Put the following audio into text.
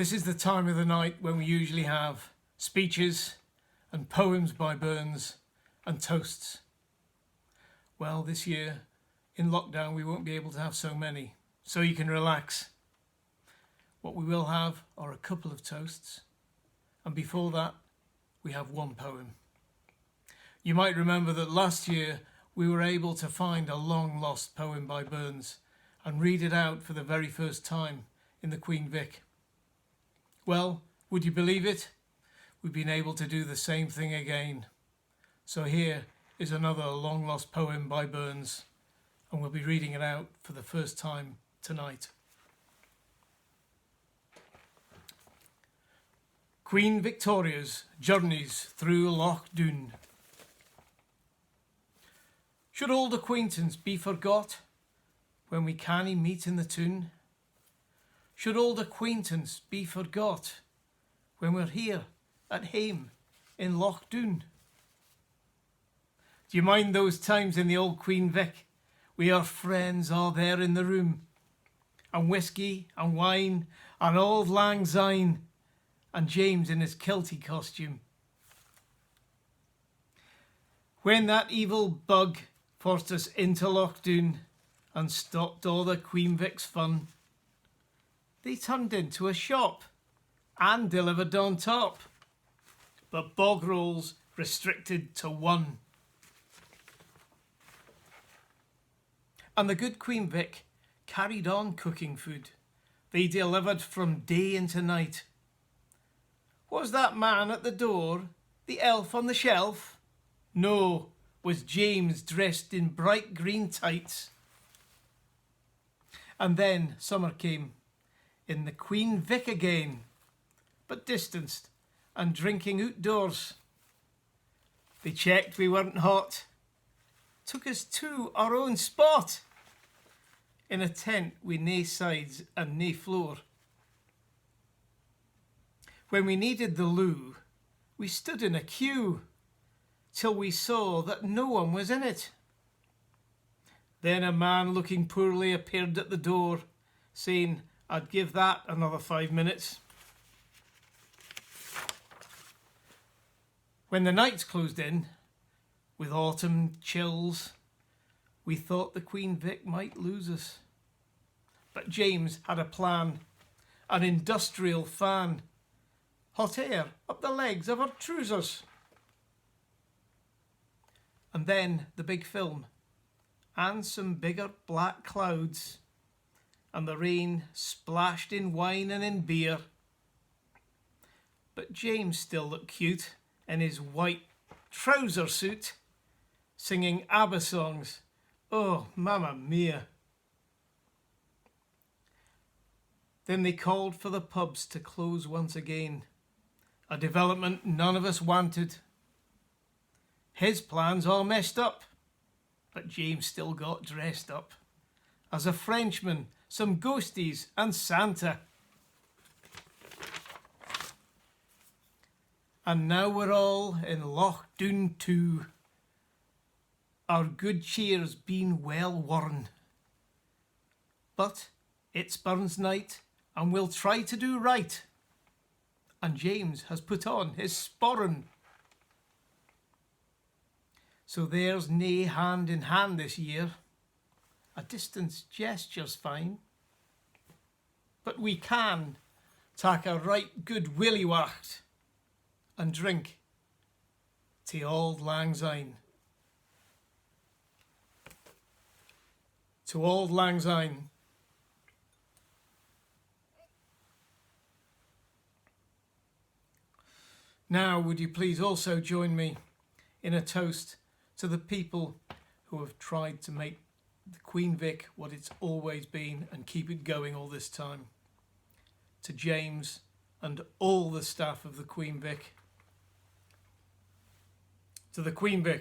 This is the time of the night when we usually have speeches and poems by Burns and toasts. Well, this year in lockdown we won't be able to have so many, so you can relax. What we will have are a couple of toasts, and before that we have one poem. You might remember that last year we were able to find a long lost poem by Burns and read it out for the very first time in the QVIC. Well, would you believe it? We've been able to do the same thing again. So here is another long lost poem by Burns, and we'll be reading it out for the first time tonight. Queen Victoria's Journeys Through Loch Doon. Should old acquaintance be forgot when we cannae meet in the toon? Should old acquaintance be forgot when we're here at hame in Loch Doon? Do you mind those times in the old QVIC? We our friends are there in the room, and whiskey and wine and auld lang syne, and James in his kiltie costume. When that evil bug forced us into Loch Doon and stopped all the QVIC's fun, they turned into a shop and delivered on top, but bog rolls restricted to one. And the good QVIC carried on cooking food. They delivered from day into night. Was that man at the door the elf on the shelf? No, was James dressed in bright green tights. And then summer came, in the QVIC again, but distanced and drinking outdoors. They checked we weren't hot, took us to our own spot, in a tent with nae sides and nae floor. When we needed the loo, we stood in a queue, till we saw that no one was in it. Then a man looking poorly appeared at the door, saying, I'd give that another 5 minutes. When the nights closed in, with autumn chills, we thought the QVIC might lose us. But James had a plan, an industrial fan, hot air up the legs of our trousers. And then the big film, and some bigger black clouds, and the rain splashed in wine and in beer. But James still looked cute in his white trouser suit, singing ABBA songs. Oh, mamma mia. Then they called for the pubs to close once again, a development none of us wanted. His plans all messed up, but James still got dressed up as a Frenchman, some ghosties and Santa. And now we're all in Loch Doon too, our good cheer's been well worn. But it's Burns night and we'll try to do right, and James has put on his sporran. So there's nae hand in hand this year, a distance gesture's fine, but we can tak a right good willy wacht and drink to auld lang syne. To auld lang syne. Now would you please also join me in a toast to the people who have tried to make the QVIC what it's always been and keep it going all this time. To James and all the staff of the QVIC. To the QVIC.